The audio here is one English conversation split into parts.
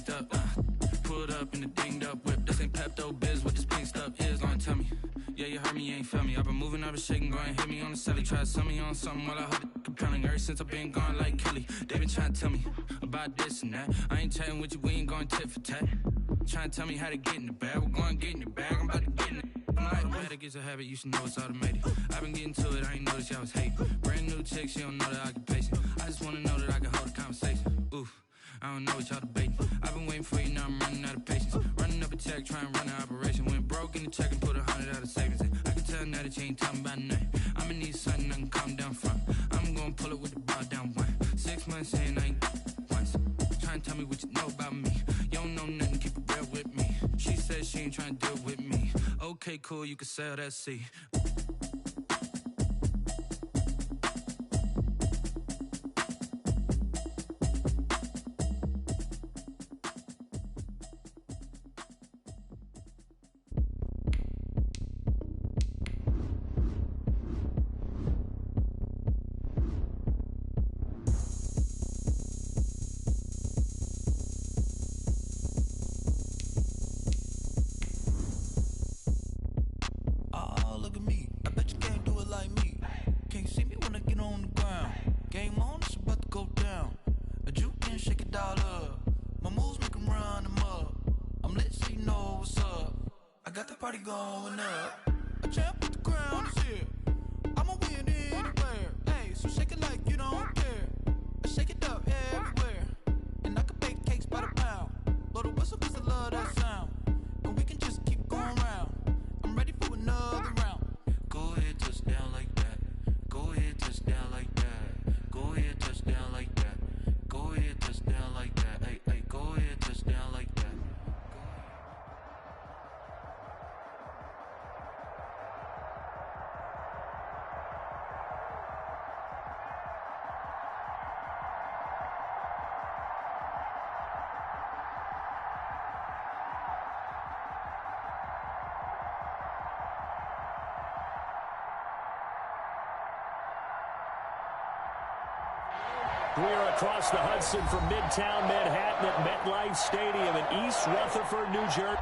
pinked up. Pulled up in the dinged up whip. This ain't Pepto-Biz, what this pink stuff is. Long tell me, yeah, you heard me, you ain't felt me. I've been moving, I've been shaking, go and hit me on the celly. Try to sell me on something while I heard it compelling. Ever since I've been gone like Kelly, they been trying to tell me about this and that. I ain't chatting with you, we ain't going tit for tat. Trying to tell me how to get in the bag, we're going to get in the bag, I'm about to get in it. I'm like, automatic is a habit, you should know it's automated. I've been getting to it, I ain't noticed y'all was hating. Brand new chick, she don't know that I can pace it. I just wanna know that I can hold a conversation. Oof, I don't know what y'all debating. I've been waiting for you, now I'm running out of patience. Running up a check, trying to run an operation. Went broke in the check and put 100 out of savings in. I can tell now that you ain't talking about nothing. I'ma need something I can calm down from. I'm gonna pull it with the bar down one. 6 months in, I ain't once. Trying to tell me what you know about me. You don't know nothing, keep it real with me. She said she ain't trying to deal with me. Okay, cool, you can sell that seed. Going up, a champ with the crown is here. I'ma win anywhere. Hey, so shake it like you don't care. I shake it up everywhere. And I can bake cakes by the pound. Blow the whistle cause I love that sound. And we can just keep going round. I'm ready for another round. Go ahead, touch down like that. Go ahead, touch down like that. Go ahead, touch down like that. Go ahead, touch down like that. Hey, hey, go ahead, touch down like that. We're across the Hudson from Midtown Manhattan at MetLife Stadium in East Rutherford, New Jersey.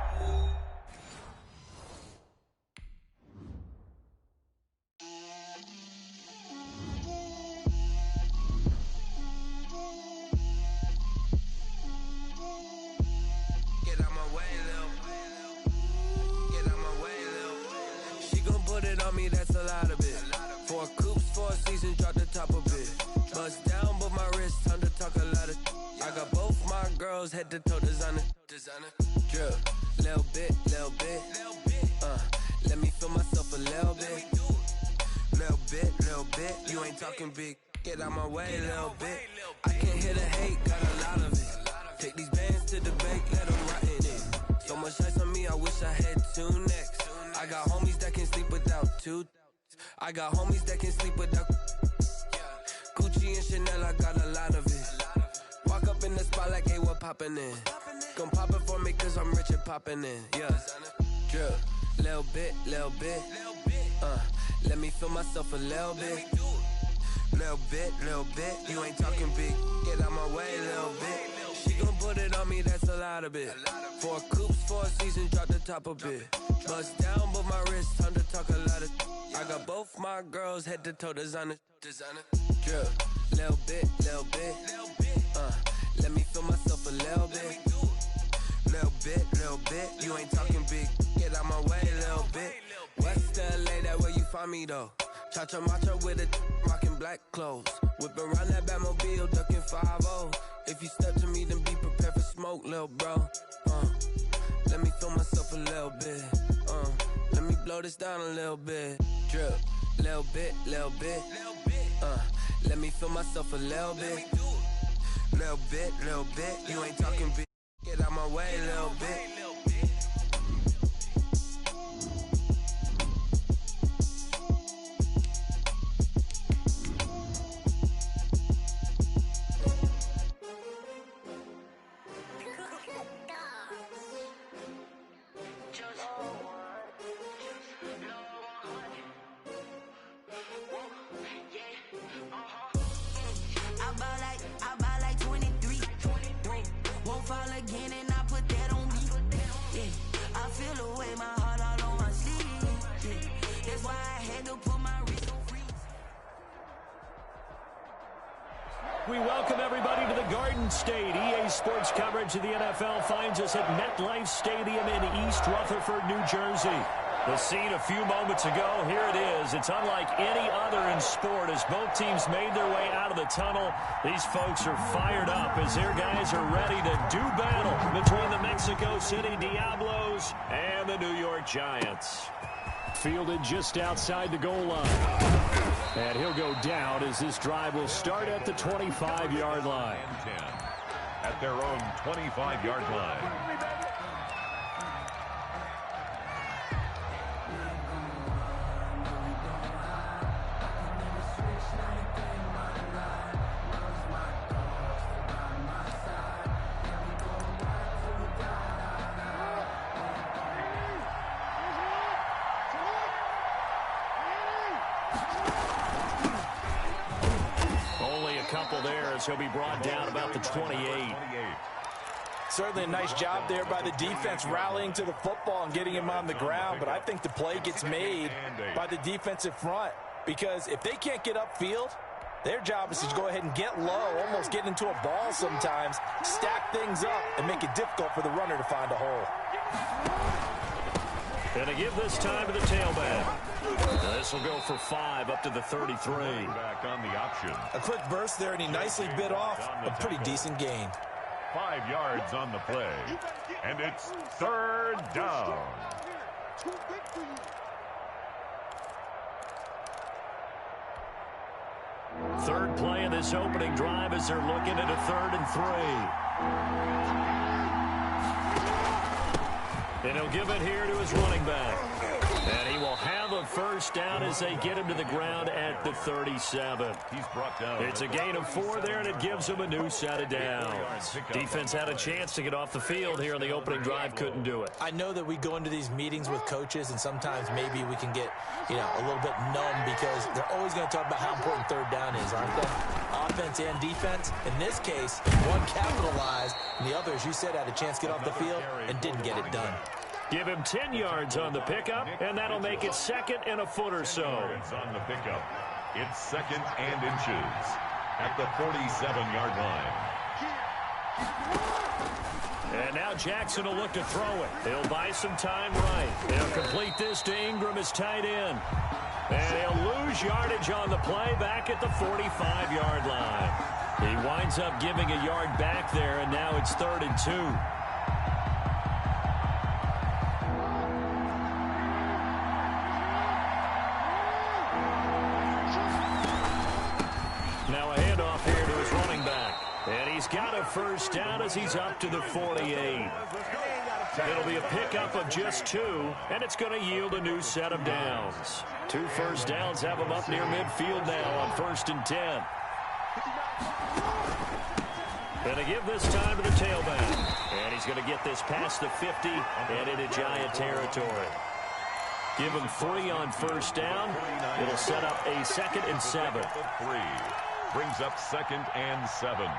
Get out my way, Lil. Get out my way, Lil. She gon' put it on me, that's a lot of it. 4 coops, 4 seasons, drop the top a bit. Bust down, but my wrist, time to talk a lot of. I got both my girls, head to toe designer. Drip, little bit, little bit. Let me feel myself a little bit. Little bit. You ain't talking big. Get out my way, little bit. I can't hear the hate, got a lot of it. Take these bands to the bank, let them rot in it. So much ice on me, I wish I had 2 necks. I got homies that can sleep without 2. I got homies that can sleep without. Gucci and Chanel, I got a lot of it. Walk up in the spot like, hey, what poppin' in? Gon' pop it for me cause I'm rich and poppin' in, yeah. Drip, little bit. Let me feel myself a little bit. Little bit. You ain't talking big. Get out my way, little bit. She gon' put it on me, that's a lot of it. 4 coops, 4 seasons, drop the top a bit. Bust down, but my wrist, time to talk a lot of. I got both my girls, head to toe designer. Drip, little bit. Let me feel myself a little bit. Little bit. You ain't talking big. Get out my way, little bit. West LA, that where you find me though. Cha-cha macha with a rockin' black clothes. Whip around that Batmobile, ducking 5-0. If you step to me, then be prepared for smoke, lil' bro. Let me feel myself a little bit. Let me blow this down a little bit. Drip, little bit. Let me feel myself a little bit. Little bit. You ain't talking big. Get out my way, little bit. fall again and I put that on me. Yeah, I feel the way, my heart all on my sleeve. Yeah, that's why I had to put my wrist on freeze. We welcome everybody to the Garden State. EA Sports coverage of the NFL finds us at MetLife Stadium in East Rutherford, New Jersey. The scene a few moments ago, here it is. It's unlike any other in sport as both teams made their way out of the tunnel. These folks are fired up as their guys are ready to do battle between the Mexico City Diablos and the New York Giants. Fielded just outside the goal line. And he'll go down as this drive will start at the 25-yard line. At their own 25-yard line. There as he'll be brought down about the 28. Certainly a nice job there by the defense rallying to the football and getting him on the ground, but I think the play gets made by the defensive front because if they can't get upfield, their job is to go ahead and get low, almost get into a ball sometimes, stack things up, and make it difficult for the runner to find a hole. And to give this time to the tailback. This will go for 5 up to the 33. Back on the option. A quick burst there, and he nicely bit off a pretty decent gain. 5 yards on the play. And it's third down. Third play of this opening drive as they're looking at a 3rd and 3. And he'll give it here to his running back. And he will have a first down as they get him to the ground at the 37. He's brought down. It's a gain of 4 there, and it gives him a new set of downs. Defense had a chance to get off the field here on the opening drive, couldn't do it. I know that we go into these meetings with coaches, and sometimes maybe we can get, a little bit numb because they're always going to talk about how important third down is, aren't they? Offense and defense. In this case, one capitalized, and the other, as you said, had a chance to get off the field and didn't get it done. Give him 10 yards on the pickup, and that'll make it 2nd and a foot or so. On the pickup. It's 2nd and inches at the 47-yard line. And now Jackson will look to throw it. He'll buy some time right. He'll complete this to Ingram as tight end. And he'll lose yardage on the play back at the 45-yard line. He winds up giving a yard back there, and now it's 3rd and 2. He's got a first down as he's up to the 48. It'll be a pickup of just 2, and it's going to yield a new set of downs. 2 first downs have him up near midfield now on 1st and 10. And to give this time to the tailback. And he's going to get this past the 50 and into Giant territory. Give him 3 on first down. It'll set up a 2nd and 7. 3 brings up 2nd and 7.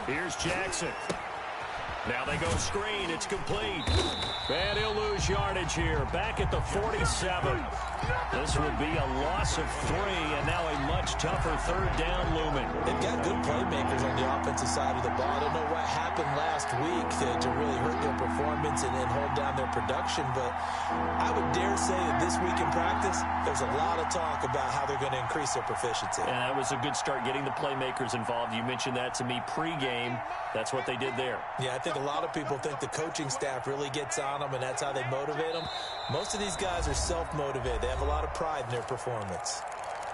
Here's Jackson. Now they go screen. It's complete. And he'll lose yardage here. Back at the 47. This would be a loss of 3, and now a much tougher 3rd down looming. They've got good playmakers on the offensive side of the ball. I don't know what happened last week to really hurt their performance and hold down their production, but I would dare say that this week in practice, there's a lot of talk about how they're going to increase their proficiency. And that was a good start getting the playmakers involved. You mentioned that to me pregame. That's what they did there. Yeah, I think a lot of people think the coaching staff really gets on them, and that's how they motivate them. Most of these guys are self-motivated. They have a lot of pride in their performance.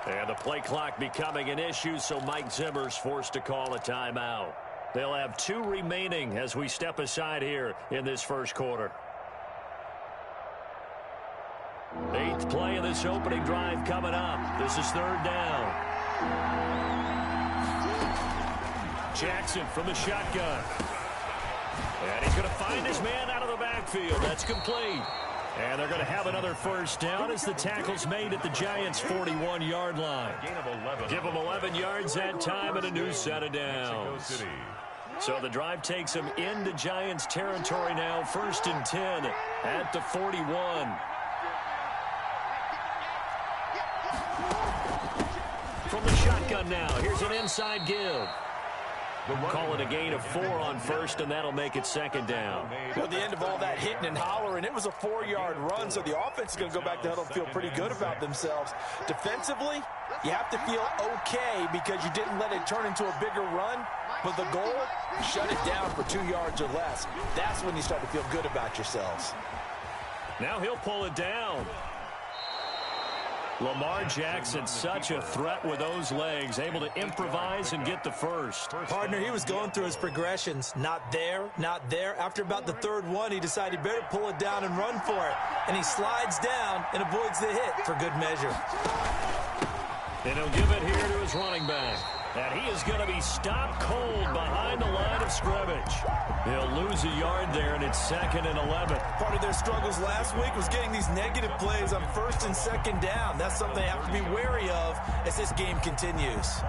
And the play clock becoming an issue, so Mike Zimmer's forced to call a timeout. They'll have 2 remaining as we step aside here in this first quarter. 8th play of this opening drive coming up. This is 3rd down. Jackson from the shotgun. And he's going to find his man out of the backfield. That's complete. And they're going to have another first down as the tackle's made at the Giants' 41-yard line. Give them 11 yards that time and a new set of downs. So the drive takes them into Giants territory now, 1st and 10 at the 41. From the shotgun now, here's an inside give. Call it a gain of 4 on first, and that'll make it 2nd down. Well, at the end of all that hitting and hollering, it was a 4-yard run, so the offense is going to go back to huddle and feel pretty good about themselves. Defensively, you have to feel okay because you didn't let it turn into a bigger run. But the goal, shut it down for 2 yards or less. That's when you start to feel good about yourselves. Now he'll pull it down. Lamar Jackson, such a threat with those legs, able to improvise and get the first. Partner, he was going through his progressions. Not there, not there. After about the 3rd one, he decided he better pull it down and run for it. And he slides down and avoids the hit for good measure. And he'll give it here to his running back. And he is going to be stopped cold behind the line of scrimmage. He'll lose a yard there, and it's 2nd and 11. Part of their struggles last week was getting these negative plays on 1st and 2nd down. That's something they have to be wary of as this game continues.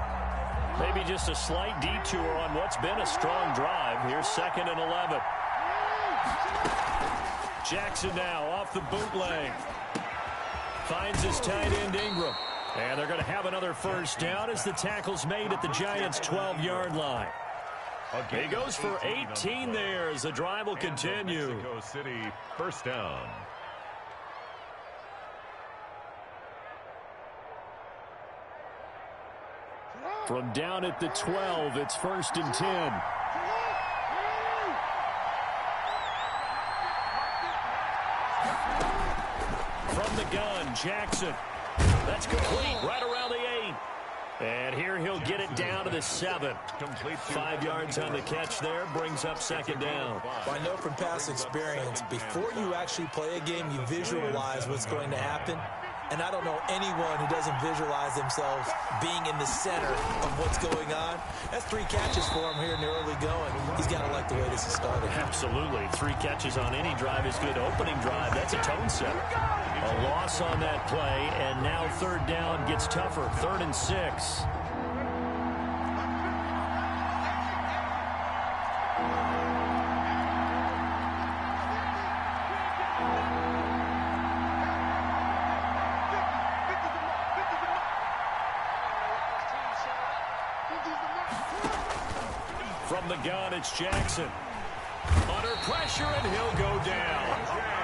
Maybe just a slight detour on what's been a strong drive. Here's 2nd and 11. Jackson now off the bootleg. Finds his tight end Ingram. And they're going to have another first down as the tackle's made at the Giants' 12-yard line. He goes for 18 there as the drive will continue. Mexico City, 1st down. From down at the 12, it's 1st and 10. From the gun, Jackson. That's complete right around the 8. And here he'll get it down to the 7. 5 yards on the catch there, brings up 2nd down. Well, I know from past experience, before you actually play a game, you visualize what's going to happen. And I don't know anyone who doesn't visualize themselves being in the center of what's going on. That's 3 catches for him here in the early going. He's got to like the way this is started. Absolutely. 3 catches on any drive is good. Opening drive, that's a tone setter. A loss on that play, and now 3rd down gets tougher. 3rd and 6. From the gun, it's Jackson. Under pressure, and he'll go down.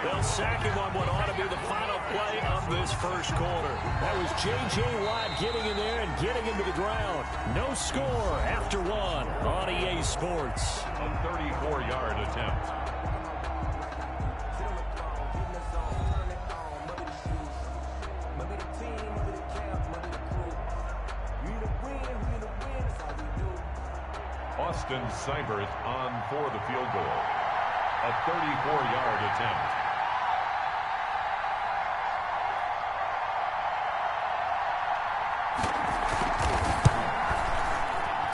They'll sack him on what ought to be the final play of this 1st quarter. That was J.J. Watt getting in there and getting him to the ground. No score after 1 on EA Sports. A 34-yard attempt. Austin Seibert on for the field goal. A 34-yard attempt.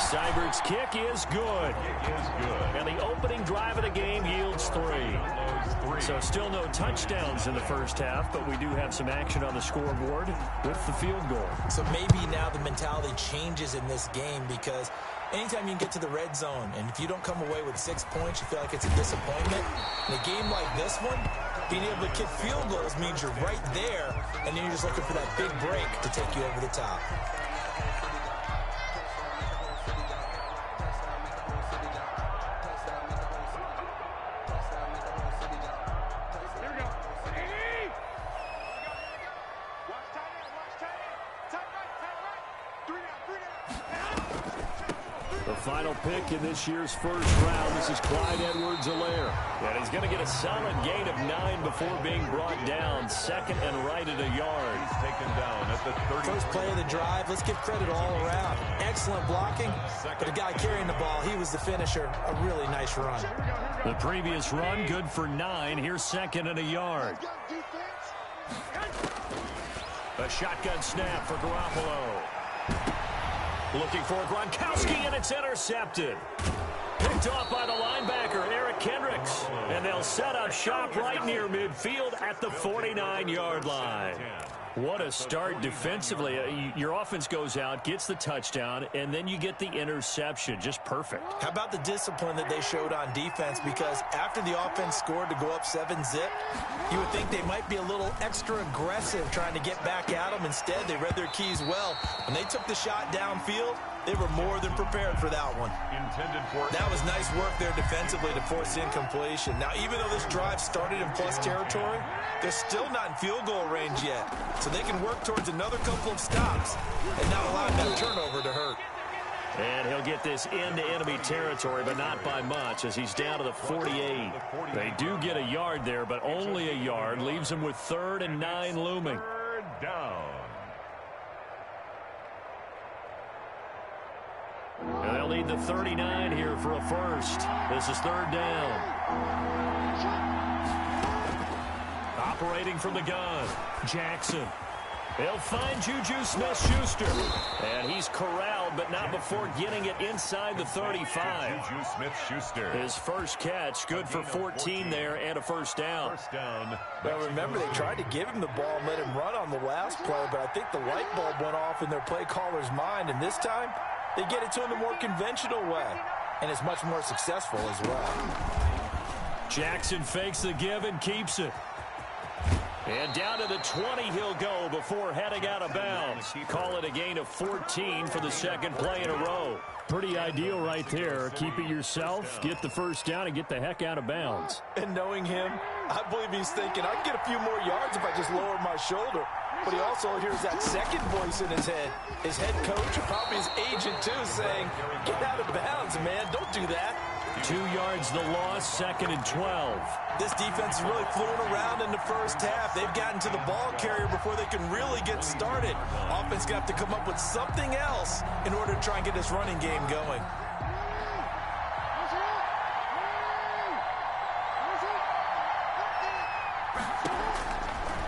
Seibert's kick is good. And the opening drive of the game yields 3. So still no touchdowns in the 1st half, but we do have some action on the scoreboard with the field goal. So maybe now the mentality changes in this game because anytime you can get to the red zone, and if you don't come away with 6 points, you feel like it's a disappointment. In a game like this one, being able to kick field goals means you're right there, and then you're just looking for that big break to take you over the top. Final pick in this year's 1st round. This is Clyde Edwards-Helaire. And he's going to get a solid gain of 9 before being brought down. 2nd and right at a yard. He's taken down at the 30. First play of the drive. Let's give credit all around. Excellent blocking. But the guy carrying the ball, he was the finisher. A really nice run. The previous run, good for 9. Here's 2nd and a yard. A shotgun snap for Garoppolo. Looking for Gronkowski, and it's intercepted. Picked off by the linebacker, Eric Kendricks. And they'll set up shop right near midfield at the 49-yard line. What a start defensively. Your offense goes out, gets the touchdown, and then you get the interception. Just perfect. How about the discipline that they showed on defense? Because after the offense scored to go up 7-zip, you would think they might be a little extra aggressive trying to get back at them. Instead, they read their keys well. When they took the shot downfield, they were more than prepared for that one. That was nice work there defensively to force incompletion. Now, even though this drive started in plus territory, they're still not in field goal range yet. So they can work towards another couple of stops and not allow that turnover to hurt. And he'll get this into enemy territory, but not by much, as he's down to the 48. They do get a yard there, but only a yard. Leaves him with 3rd and 9 looming. Third down. And they'll need the 39 here for a first. This is 3rd down. Operating from the gun, Jackson. They'll find Juju Smith-Schuster. And he's corralled, but not before getting it inside the 35. Juju Smith-Schuster. His first catch, good for 14 there and a first down. First down. Well, remember, they tried to give him the ball and let him run on the last play, but I think the light bulb went off in their play caller's mind, and this time they get it to him the more conventional way, and it's much more successful as well. Jackson fakes the give and keeps it. And down to the 20 he'll go before heading out of bounds. Call it a gain of 14 for the second play in a row. Pretty ideal right there. Keep it yourself, get the first down, and get the heck out of bounds. And knowing him, I believe he's thinking, I can get a few more yards if I just lower my shoulder. But he also hears that second voice in his head. His head coach, or probably his agent too, saying, get out of bounds, man. Don't do that. 2 yards the loss, 2nd and 12. This defense is really fooling around in the first half. They've gotten to the ball carrier before they can really get started. Offense got to come up with something else in order to try and get this running game going.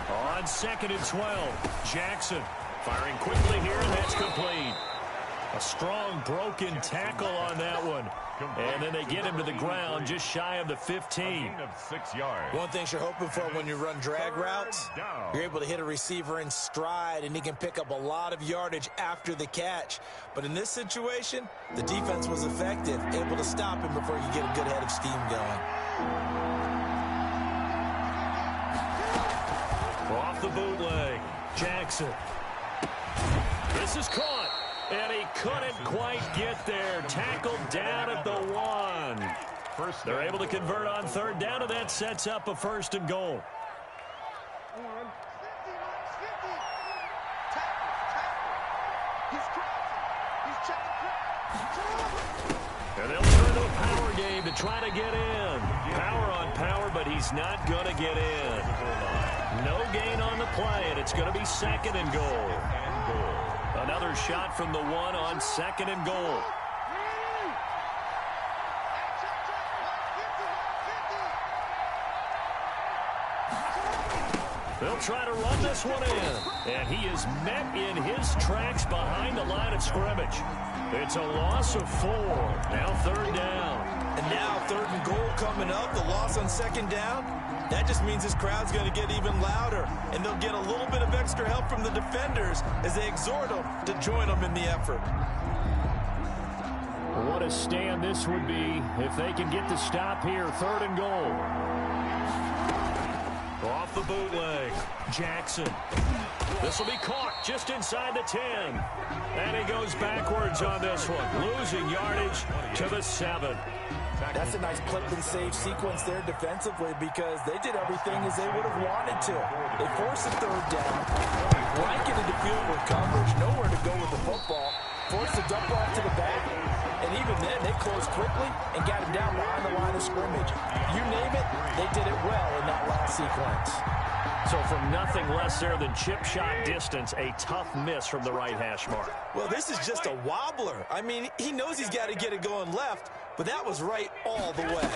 On 2nd and 12, Jackson firing quickly here, and that's complete. A strong broken tackle on that one. And then they get him to the ground just shy of the 15. Of 6 yards. One thing you're hoping for when you run drag routes, you're able to hit a receiver in stride, and he can pick up a lot of yardage after the catch. But in this situation, the defense was effective, able to stop him before he could get a good head of steam going. Off the bootleg, Jackson. This is caught. And he couldn't quite get there. Tackled down at the 1. They're able to convert on 3rd down, and that sets up a 1st and goal. And they'll turn to a power game to try to get in. Power on power, but he's not going to get in. No gain on the play, and it's going to be 2nd and goal. Another shot from the 1 on 2nd and goal. They'll try to run this one in. And he is met in his tracks behind the line of scrimmage. It's a loss of 4. Now 3rd down. And now 3rd and goal coming up. The loss on 2nd down. That just means this crowd's going to get even louder. And they'll get a little bit of extra help from the defenders as they exhort them to join them in the effort. What a stand this would be if they can get the stop here. 3rd and goal. Off the bootleg, Jackson. This will be caught just inside the 10. And he goes backwards on this one, losing yardage to the 7. That's a nice clip and save sequence there defensively because they did everything as they would have wanted to. They forced the 3rd down, blanketed the field with coverage, nowhere to go with the football, forced the dump off to the back, and even then they closed quickly and got him down behind the line of scrimmage. You name it, they did it well in that last sequence. So from nothing less there than chip shot distance, a tough miss from the right hash mark. Well, this is just a wobbler. I mean, he knows he's got to get it going left, but that was right all the way.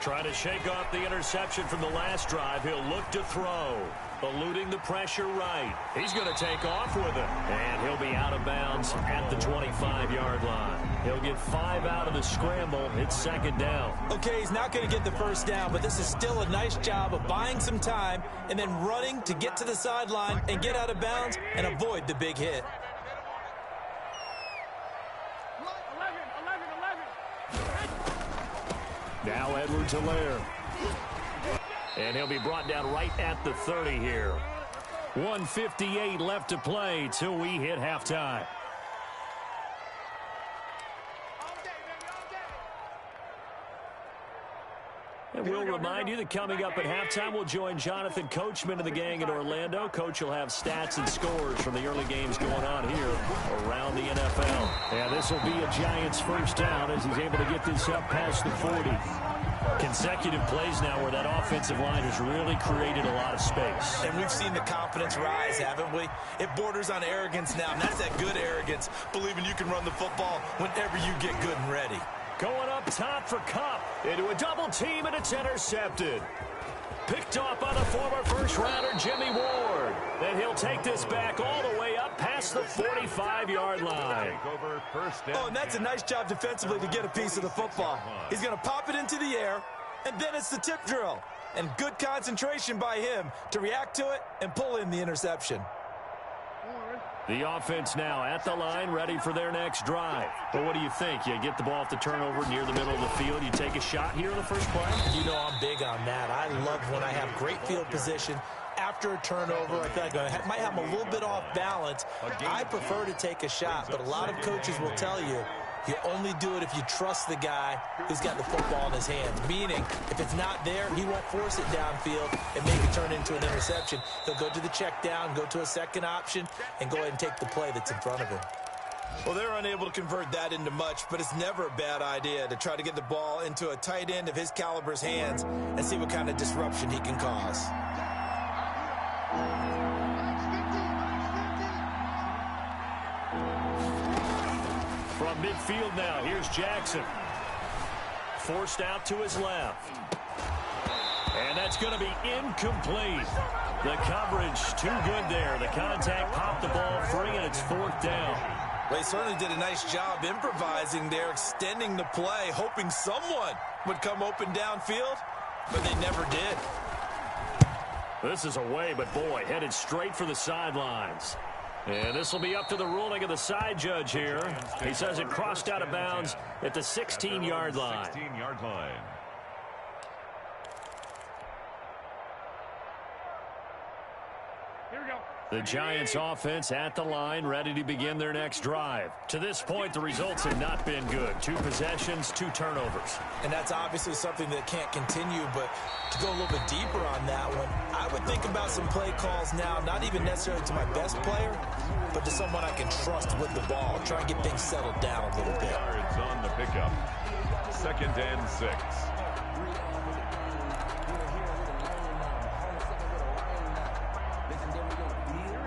Trying to shake off the interception from the last drive. He'll look to throw. Eluding the pressure right. He's going to take off with it. And he'll be out of bounds at the 25-yard line. He'll get 5 out of the scramble. It's second down. Okay, he's not going to get the first down, but this is still a nice job of buying some time and then running to get to the sideline and get out of bounds and avoid the big hit. Now Edwards-Helaire. And he'll be brought down right at the 30 here. 1:58 left to play till we hit halftime. And we'll remind you that coming up at halftime, we'll join Jonathan Coachman and the gang in Orlando. Coach will have stats and scores from the early games going on here around the NFL. Yeah, this will be a Giants first down as he's able to get this up past the 40. Consecutive plays now where that offensive line has really created a lot of space. And we've seen the confidence rise, haven't we? It borders on arrogance now, and that's that good arrogance, believing you can run the football whenever you get good and ready. Going up top for Kupp. Into a double team, and it's intercepted. Picked off by the former first-rounder Jimmy Ward. And he'll take this back all the way up past the 45-yard line. Oh, and that's a nice job defensively to get a piece of the football. He's going to pop it into the air, and then it's the tip drill. And good concentration by him to react to it and pull in the interception. The offense now at the line, ready for their next drive. But what do you think? You get the ball off the turnover near the middle of the field. You take a shot here in the first play? You know I'm big on that. I love when I have great field position. After a turnover, I feel like I might have them a little bit off balance. I prefer to take a shot, but a lot of coaches will tell you, you only do it if you trust the guy who's got the football in his hands. Meaning, if it's not there, he won't force it downfield and maybe turn it into an interception. He'll go to the check down, go to a second option, and go ahead and take the play that's in front of him. Well, they're unable to convert that into much, but it's never a bad idea to try to get the ball into a tight end of his caliber's hands and see what kind of disruption he can cause. From midfield now, here's Jackson. Forced out to his left. And that's going to be incomplete. The coverage too good there. The contact popped the ball free, and it's fourth down. They certainly did a nice job improvising there, extending the play, hoping someone would come open downfield, but they never did. This is away, but boy, headed straight for the sidelines. And this will be up to the ruling of the side judge here. He says it crossed out of bounds at the 16-yard line. 16-yard line. Here we go. The Giants offense at the line, ready to begin their next drive. To this point, the results have not been good. 2 possessions, 2 turnovers. And that's obviously something that can't continue, but to go a little bit deeper on that one, I would think about some play calls now, not even necessarily to my best player, but to someone I can trust with the ball. Try and get things settled down a little bit. Yards on the pickup. 2nd and 6.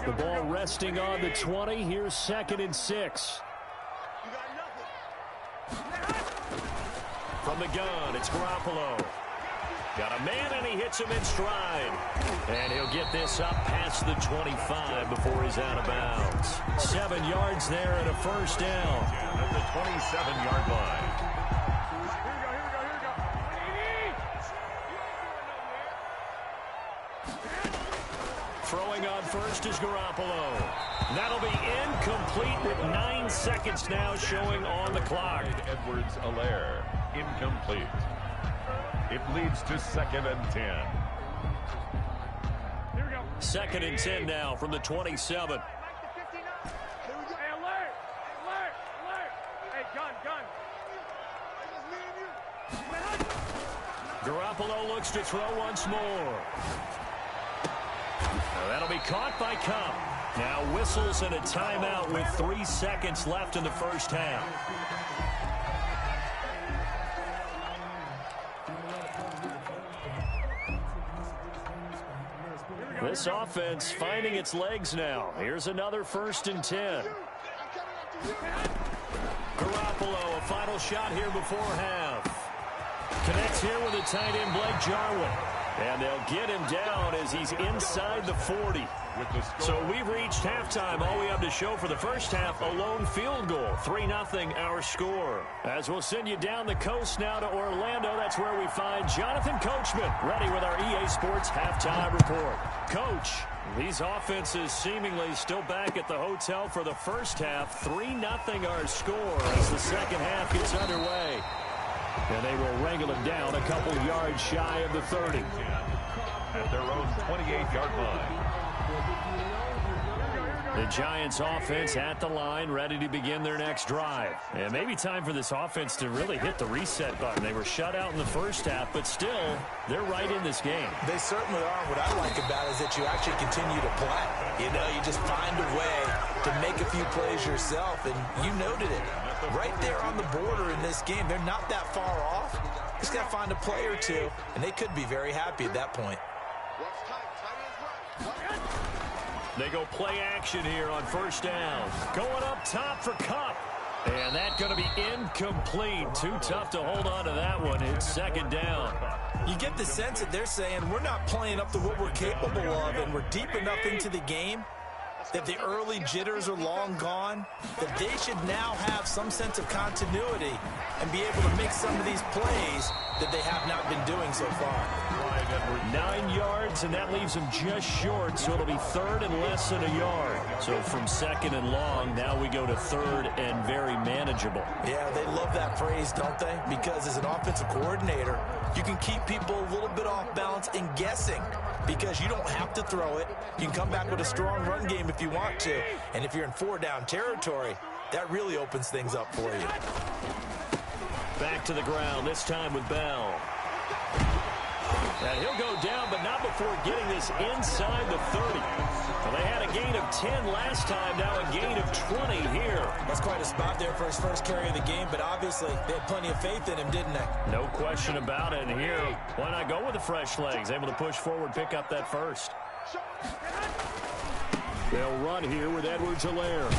The ball resting on the 20. Here's 2nd and 6. From the gun, it's Garoppolo. Got a man, and he hits him in stride. And he'll get this up past the 25 before he's out of bounds. 7 yards there and a first down. At the 27-yard line. Throwing on first is Garoppolo. That'll be incomplete with 9 seconds now showing on the clock. Edwards-Helaire, incomplete. It leads to 2nd and 10. Here we go. 2nd and 10 now from the 27. Hey, alert! Alert! Alert! Hey, gun! Garoppolo looks to throw once more. Now that'll be caught by Kupp. Now whistles and a timeout with 3 seconds left in the first half. This offense finding its legs now. Here's another 1st and 10. Garoppolo, a final shot here before half. Connects here with a tight end, Blake Jarwin. And they'll get him down as he's inside the 40. So we've reached halftime. All we have to show for the first half, a lone field goal. 3-0 our score. As we'll send you down the coast now to Orlando, that's where we find Jonathan Coachman, ready with our EA Sports halftime report. Coach, these offenses seemingly still back at the hotel for the first half. 3-0 our score as the second half gets underway. And they will wrangle it down a couple yards shy of the 30. At their own 28-yard line. The Giants offense at the line, ready to begin their next drive. And maybe time for this offense to really hit the reset button. They were shut out in the first half, but still, they're right in this game. They certainly are. What I like about it is that you actually continue to play. You know, you just find a way to make a few plays yourself, and you noted it. Right there on the border in this game, they're not that far off. Just got to find a play or two, and they could be very happy at that point. They go play action here on first down. Going up top for Kupp. And that's going to be incomplete. Too tough to hold on to that one. It's second down. You get the sense that they're saying we're not playing up to what we're capable of, and we're deep enough into the game that the early jitters are long gone, that they should now have some sense of continuity and be able to make some of these plays that they have not been doing so far. 9 yards, and that leaves them just short, so it'll be third and less than a yard. So from second and long, now we go to third and very manageable. Yeah, they love that phrase, don't they? Because as an offensive coordinator, you can keep people a little bit off balance and guessing because you don't have to throw it. You can come back with a strong run game if you want to. And if you're in 4-down territory, that really opens things up for you. Back to the ground, this time with Bell. And he'll go down, but not before getting this inside the 30. Well, they had a gain of 10 last time, now a gain of 20 here. That's quite a spot there for his first carry of the game, but obviously they had plenty of faith in him, didn't they? No question about it. And here, why not go with the fresh legs? Able to push forward, pick up that first. They'll run here with Edwards-Helaire.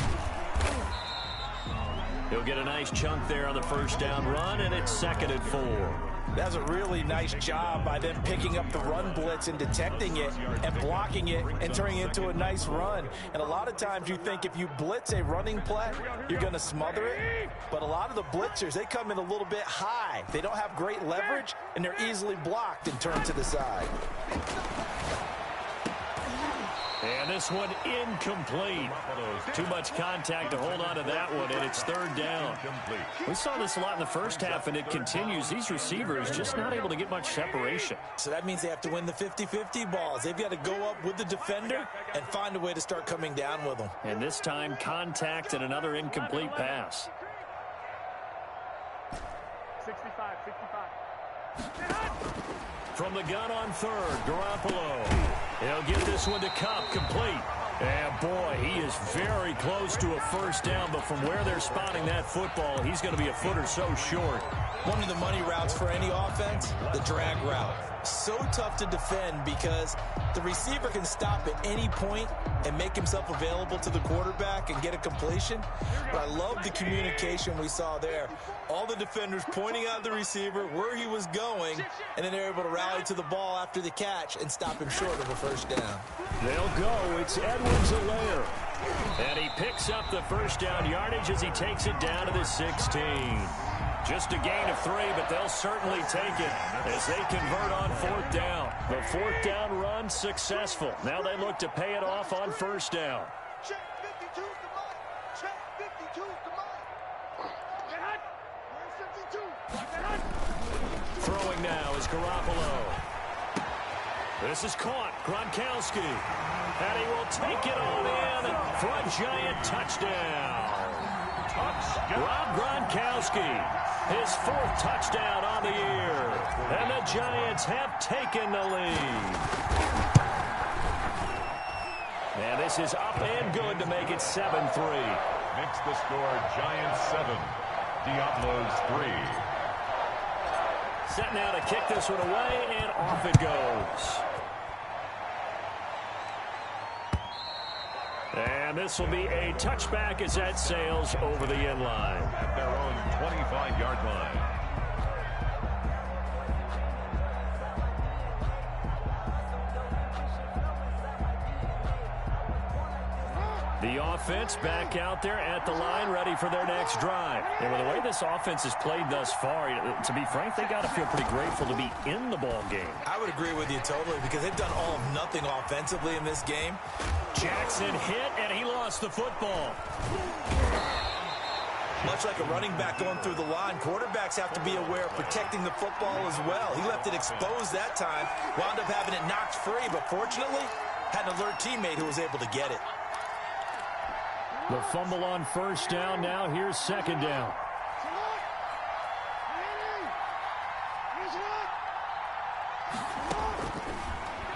He'll get a nice chunk there on the first down run, and it's second and 4. That's a really nice job by them picking up the run blitz and detecting it and blocking it and turning it into a nice run. And a lot of times you think if you blitz a running play, you're going to smother it. But a lot of the blitzers, they come in a little bit high. They don't have great leverage, and they're easily blocked and turned to the side. And this one incomplete. Too much contact to hold on to that one, and it's third down. We saw this a lot in the first half, and it continues. These receivers just not able to get much separation. So that means they have to win the 50-50 balls. They've got to go up with the defender and find a way to start coming down with them. And this time, contact and another incomplete pass. 65. From the gun on third, Garoppolo. He'll get this one to Kupp, complete. And boy, he is very close to a first down, but from where they're spotting that football, he's going to be a foot or so short. One of the money routes for any offense, the drag route. So tough to defend because the receiver can stop at any point and make himself available to the quarterback and get a completion. But I love the communication we saw there. All the defenders pointing out the receiver, where he was going, and then they're able to rally to the ball after the catch and stop him short of a first down. They'll go. It's Edwards-Helaire. And he picks up the first down yardage as he takes it down to the 16. Just a gain of 3, but they'll certainly take it as they convert on fourth down. The fourth down run successful. Now they look to pay it off on first down. Check 52's the money. Check 52's the money. Where's 52? Throwing now is Garoppolo. This is caught. Gronkowski. And he will take it on in for a Giant touchdown. Rob Gronkowski, his 4th touchdown on the year. And the Giants have taken the lead. And this is up and good to make it 7-3. Makes the score Giants 7, Diablos 3. Set now to kick this one away, and off it goes. And this will be a touchback as that sails over the end line. At their own 25-yard line. The offense back out there at the line, ready for their next drive. And with the way this offense has played thus far, to be frank, they got to feel pretty grateful to be in the ball game. I would agree with you totally because they've done all of nothing offensively in this game. Jackson hit, and he lost the football. Much like a running back going through the line, quarterbacks have to be aware of protecting the football as well. He left it exposed that time, wound up having it knocked free, but fortunately, had an alert teammate who was able to get it. The fumble on first down. Now here's second down.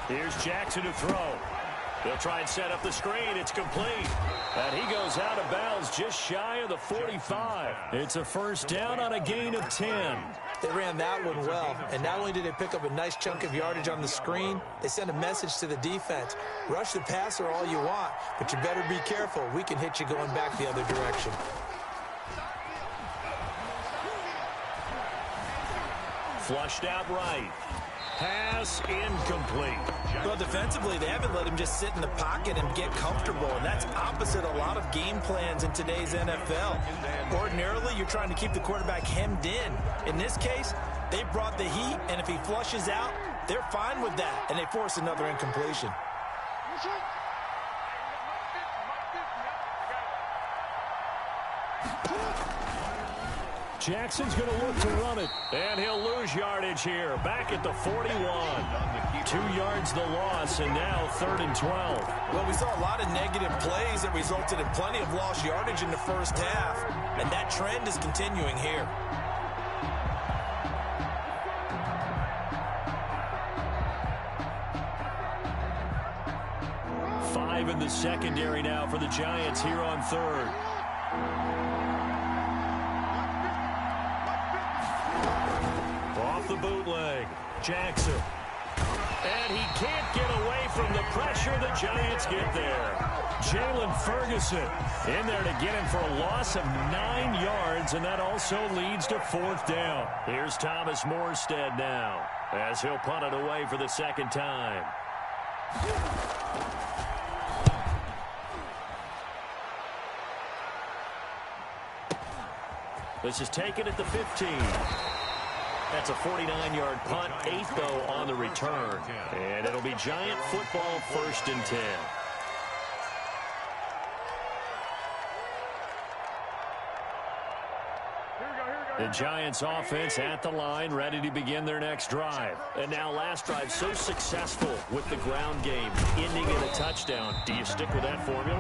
Here's Jackson to throw. They'll try and set up the screen. It's complete. And he goes out of bounds just shy of the 45. It's a first down on a gain of 10. They ran that one well, and not only did they pick up a nice chunk of yardage on the screen, they sent a message to the defense. Rush the passer all you want, but you better be careful. We can hit you going back the other direction. Flushed out right. Pass incomplete. Well, defensively, they haven't let him just sit in the pocket and get comfortable, and that's opposite a lot of game plans in today's NFL. Ordinarily, you're trying to keep the quarterback hemmed in. In this case, they brought the heat, and if he flushes out, they're fine with that, and they force another incompletion. Jackson's going to look to run it. And he'll lose yardage here. Back at the 41. 2 yards the loss, and now 3rd and 12. Well, we saw a lot of negative plays that resulted in plenty of lost yardage in the first half, and that trend is continuing here. Five in the secondary now for the Giants here on 3rd. Off the bootleg, Jackson. And he can't get away from the pressure. The Giants get there. Jalen Ferguson in there to get him for a loss of 9 yards, and that also leads to 4th down. Here's Thomas Morstead now as he'll punt it away for the second time. This is taken at the 15. That's a 49-yard punt, 8th though on the return. And it'll be Giant football, 1st and 10. The Giants offense at the line, ready to begin their next drive. And now last drive so successful with the ground game, ending in a touchdown. Do you stick with that formula?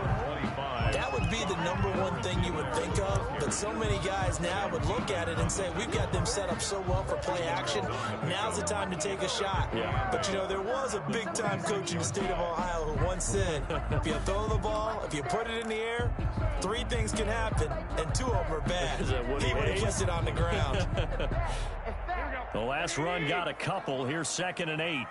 That would be the #1 thing you would think of, but so many guys now would look at it and say, we've got them set up so well for play action, now's the time to take a shot. Yeah. But, you know, there was a big-time coach in the state of Ohio who once said, if you throw the ball, if you put it in the air, 3 things can happen, and 2 of them are bad. He would have kept it on the ground. The last run got a couple. Here's 2nd and 8.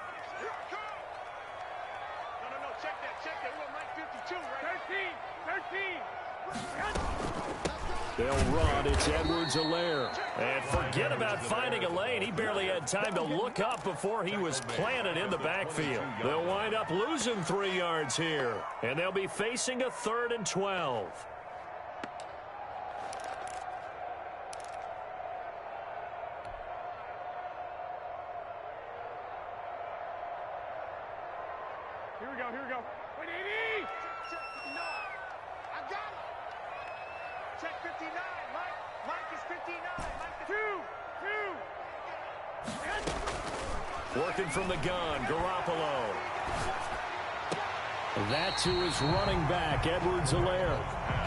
They'll run. It's Edwards-Helaire. And forget about finding a lane. He barely had time to look up before he was planted in the backfield. They'll wind up losing 3 yards here. And they'll be facing a 3rd and 12. Here we go. Wait, 80! Check 59. I got it. Check 59. Mike is 59. Mike is 2. Working from the gun, Garoppolo. That to his running back, Edwards-Helaire.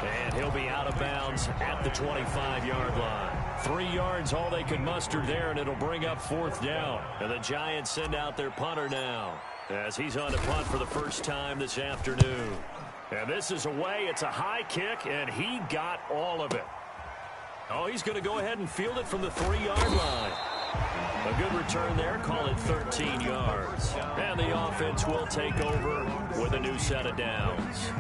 And he'll be out of bounds at the 25-yard line. 3 yards, all they could muster there, and it'll bring up 4th down. And the Giants send out their punter now, as he's on to punt for the first time this afternoon. And this is away. It's a high kick, and he got all of it. Oh, he's going to go ahead and field it from the 3-yard line. A good return there. Call it 13 yards. And the offense will take over with a new set of downs.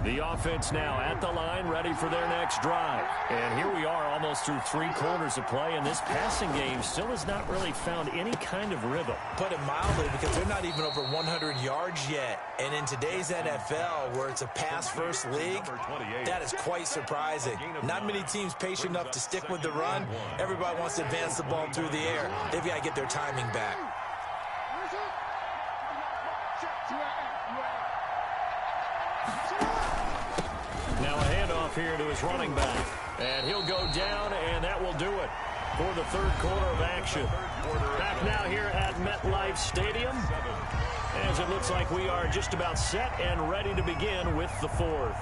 The The offense now at the line, ready for their next drive. And here we are almost through 3 quarters of play, and this passing game still has not really found any kind of rhythm. Put it mildly, because they're not even over 100 yards yet. And in today's NFL, where it's a pass-first league, that is quite surprising. Not many teams patient enough to stick with the run. Everybody wants to advance the ball through the air. They've got to get their timing back. Now a handoff here to his running back. And he'll go down, and that will do it for the third quarter of action. Back now here at MetLife Stadium, as it looks like we are just about set and ready to begin with the fourth.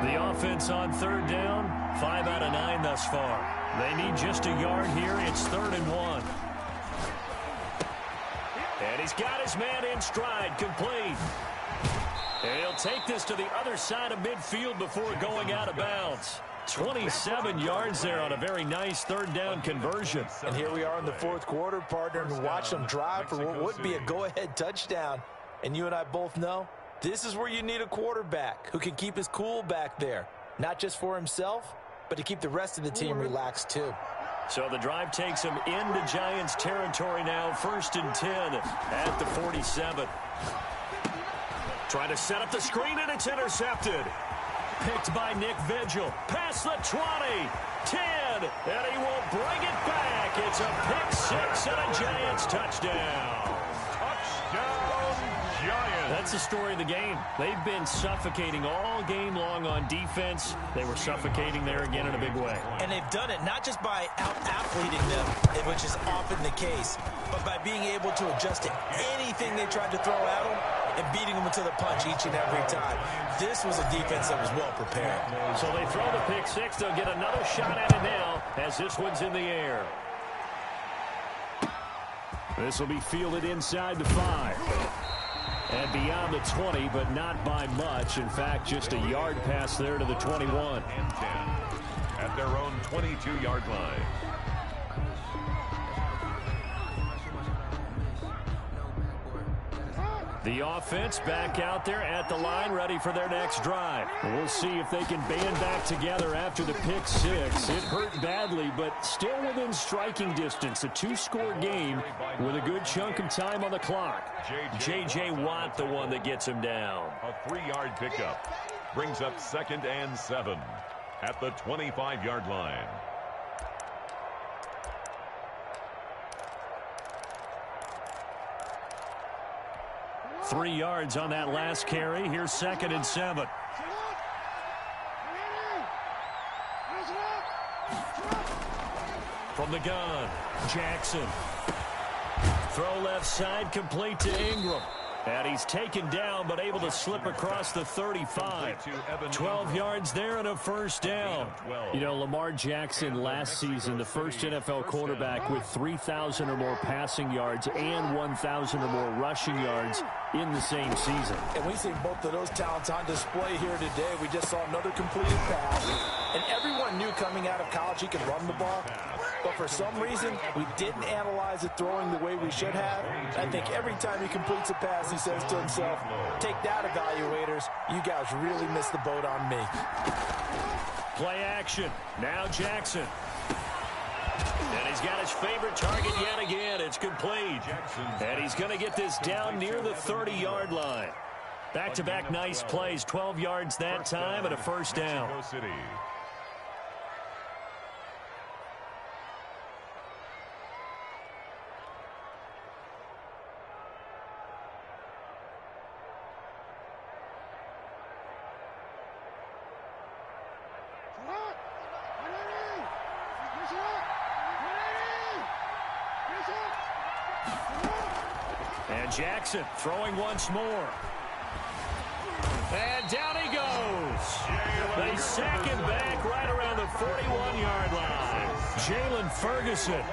The offense on third down, 5 out of 9 thus far. They need just a yard here. It's 3rd and 1. And he's got his man in stride, complete. And he'll take this to the other side of midfield before going out of bounds. 27 yards there on a very nice third down conversion. And here we are in the fourth quarter, partner, and watch them drive for what would be a go-ahead touchdown. And you and I both know this is where you need a quarterback who can keep his cool back there. Not just for himself, but to keep the rest of the team relaxed too. So the drive takes him into Giants territory now, 1st and 10 at the 47. Trying to set up the screen, and it's intercepted. Picked by Nick Vigil. Past the 20, 10, and he will bring it back. It's a pick 6 and a Giants touchdown. Touchdown, Giants. That's the story of the game. They've been suffocating all game long on defense. They were suffocating there again in a big way. And they've done it not just by out-athleting them, which is often the case, but by being able to adjust to anything they tried to throw at them and beating them to the punch each and every time. This was a defense that was well prepared. So they throw the pick 6. They'll get another shot at it now as this one's in the air. This will be fielded inside the 5. And beyond the 20, but not by much. In fact, just a yard pass there to the 21. And 10 at their own 22-yard line. The offense back out there at the line, ready for their next drive. We'll see if they can band back together after the pick 6. It hurt badly, but still within striking distance. A 2-score game with a good chunk of time on the clock. J.J. Watt, the one that gets him down. A 3-yard pickup brings up 2nd and 7 at the 25-yard line. 3 yards on that last carry. Here's 2nd and 7. From the gun, Jackson. Throw left side, complete to Ingram. And he's taken down, but able to slip across the 35. 12 yards there and a 1st down. You know, Lamar Jackson last season, the first NFL quarterback with 3,000 or more passing yards and 1,000 or more rushing yards in the same season. And we see both of those talents on display here today. We just saw another completed pass. And everyone knew coming out of college he could run the ball. But for some reason, we didn't analyze it throwing the way we should have. I think every time he completes a pass, he says to himself, take that, evaluators. You guys really missed the boat on me. Play action. Now Jackson. And he's got his favorite target yet again. It's complete. And he's going to get this down near the 30-yard line. Back-to-back nice plays. 12 yards that time and a 1st down. And Jackson throwing once more. And down he goes. They sack him back right around the 41-yard line. Jalen Ferguson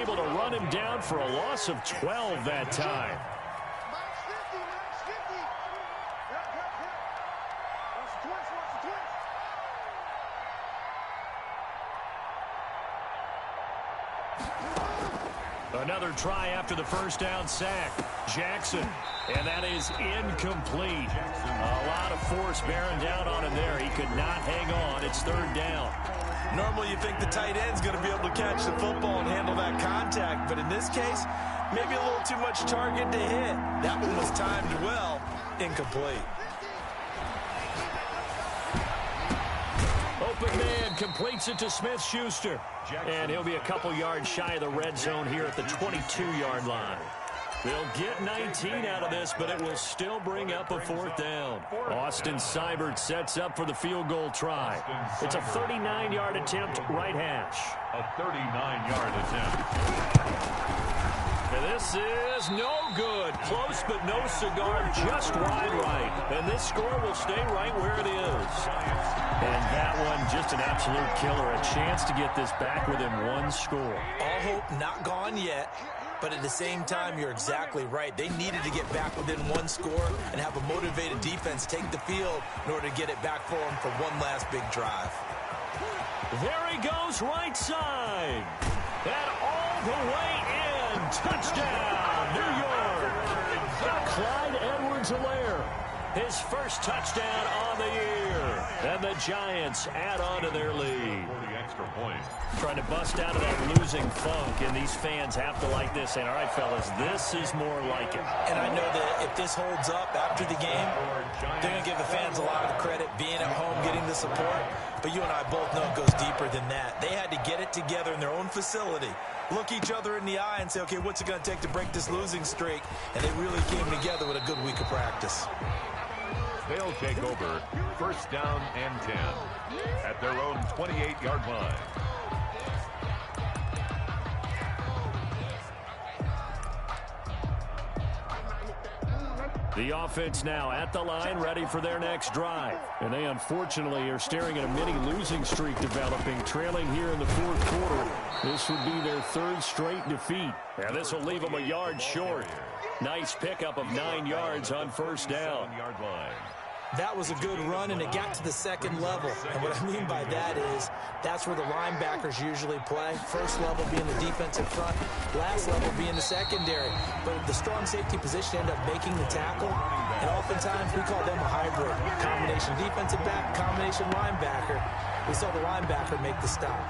able to run him down for a loss of 12 that time. Another try after the first down sack. Jackson, and that is incomplete. A lot of force bearing down on him there. He could not hang on. It's third down. Normally you think the tight end's going to be able to catch the football and handle that contact, but in this case, maybe a little too much target to hit. That one was timed well. Incomplete. Open man completes it to Smith-Schuster. And he'll be a couple yards shy of the red zone here at the 22-yard line. They'll get 19 out of this, but it will still bring up a fourth down. Austin Seibert sets up for the field goal try. It's a 39-yard attempt, right hash. A 39-yard attempt. And this is no good. Close, but no cigar, just wide right. And this score will stay right where it is. And that one, just an absolute killer. A chance to get this back within one score. All hope not gone yet. But at the same time, you're exactly right. They needed to get back within one score and have a motivated defense take the field in order to get it back for them for one last big drive. There he goes, right side. And all the way in. Touchdown, New York. Clyde Edwards-Helaire, his first touchdown on the year. And the Giants add on to their lead. Trying to bust out of that losing funk, and these fans have to like this. And all right, fellas, this is more like it. And I know that if this holds up after the game, they're going to give the fans a lot of the credit, being at home, getting the support. But you and I both know it goes deeper than that. They had to get it together in their own facility, look each other in the eye and say, okay, what's it going to take to break this losing streak? And they really came together with a good week of practice. They'll take over first down and 10 at their own 28-yard line. The offense now at the line, ready for their next drive. And they unfortunately are staring at a mini losing streak developing, trailing here in the fourth quarter. This would be their third straight defeat. And this will leave them a yard short. Nice pickup of 9 yards on first down. That was a good run, and it got to the second level. And what I mean by that is that's where the linebackers usually play. First level being the defensive front, last level being the secondary. But the strong safety position ended up making the tackle, and oftentimes we call them a hybrid. Combination defensive back, combination linebacker. We saw the linebacker make the stop.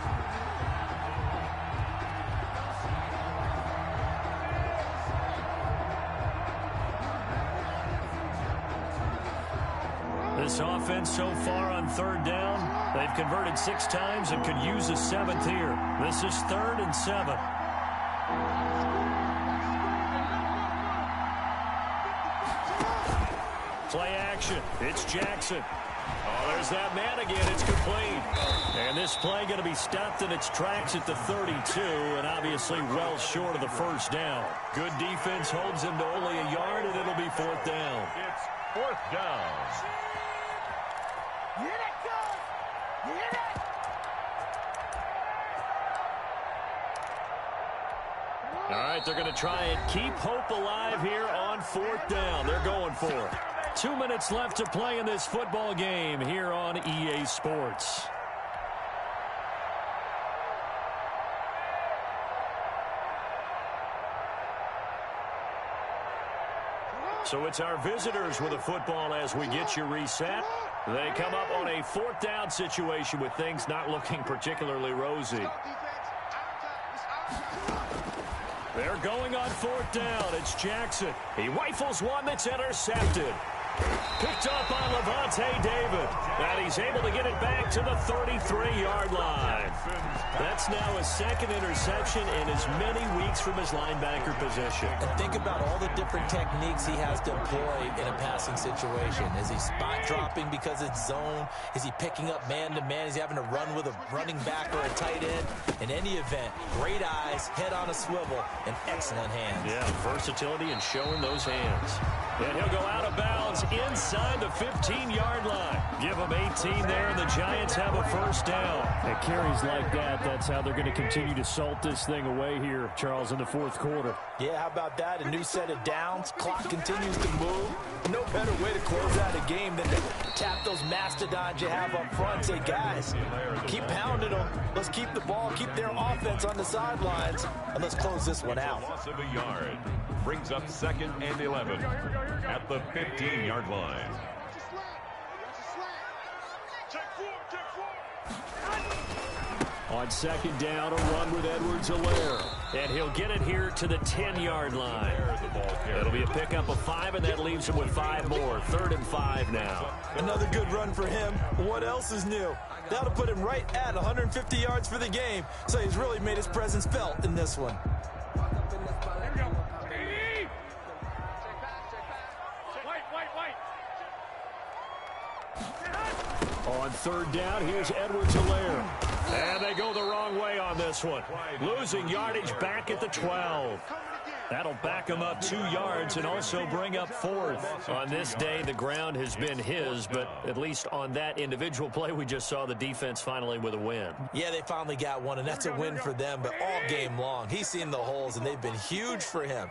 This offense so far on third down, they've converted 6 times and could use a 7th here. This is 3rd and 7. Play action. It's Jackson. Oh, there's that man again. It's complete. And this play going to be stopped in its tracks at the 32, and obviously well short of the first down. Good defense holds him to only a yard, and it'll be 4th down. It's 4th down. All right, they're going to try and keep hope alive here on 4th down. They're going for it. 2 minutes left to play in this football game here on EA Sports. So it's our visitors with a football as we get you reset. They come up on a 4th down situation with things not looking particularly rosy. They're going on 4th down. It's Jackson. He rifles one that's intercepted. Picked up by Levante David. And he's able to get it back to the 33-yard line. That's now his 2nd interception in as many weeks from his linebacker position. And think about all the different techniques he has to employ in a passing situation. Is he spot dropping because it's zone? Is he picking up man-to-man? Is he having to run with a running back or a tight end? In any event, great eyes, head on a swivel, and excellent hands. Yeah, versatility and showing those hands. And he'll go out of bounds inside the 15-yard line. Give him 8 17 there, and the Giants have a first down. At carries like that, that's how they're going to continue to salt this thing away here, Charles, in the fourth quarter. Yeah, how about that? A new set of downs. Clock continues to move. No better way to close out a game than to tap those mastodons you have up front. Say, guys, keep pounding them. Let's keep the ball, keep their offense on the sidelines, and let's close this one out. Loss of a yard brings up 2nd and 11 at the 15-yard line. On 2nd down, a run with Edwards-Helaire. And he'll get it here to the 10-yard line. It'll be a pickup of 5, and that leaves him with 5 more. 3rd and 5 now. Another good run for him. What else is new? That'll put him right at 150 yards for the game. So he's really made his presence felt in this one. On 3rd down, here's Edwards-Helaire. And they go the wrong way on this one. Losing yardage back at the 12. That'll back him up 2 yards and also bring up 4th. On this day, the ground has been his, but at least on that individual play, we just saw the defense finally with a win. Yeah, they finally got one, and that's a win for them, but all game long, he's seen the holes, and they've been huge for him.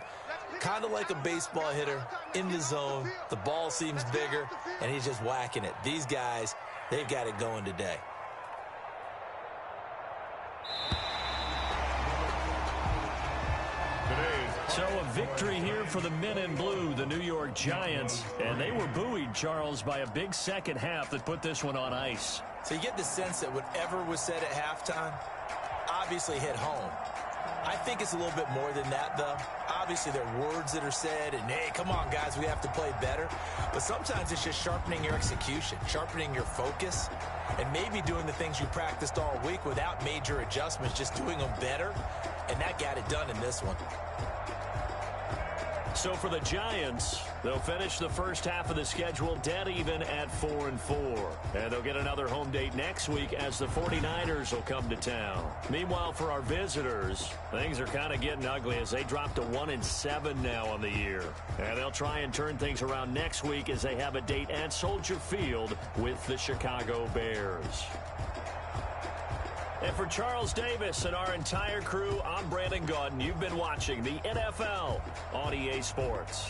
Kind of like a baseball hitter in the zone. The ball seems bigger, and he's just whacking it. These guys, they've got it going today. So a victory here for the men in blue, the New York Giants. And they were buoyed, Charles, by a big second half that put this one on ice. So you get the sense that whatever was said at halftime obviously hit home. I think it's a little bit more than that, though. Obviously, there are words that are said, and, hey, come on, guys, we have to play better. But sometimes it's just sharpening your execution, sharpening your focus, and maybe doing the things you practiced all week without major adjustments, just doing them better, and that got it done in this one. So for the Giants, they'll finish the first half of the schedule dead even at 4-4. And they'll get another home date next week as the 49ers will come to town. Meanwhile, for our visitors, things are kind of getting ugly as they drop to 1-7 now on the year. And they'll try and turn things around next week as they have a date at Soldier Field with the Chicago Bears. And for Charles Davis and our entire crew, I'm Brandon Gaudin. You've been watching the NFL on EA Sports.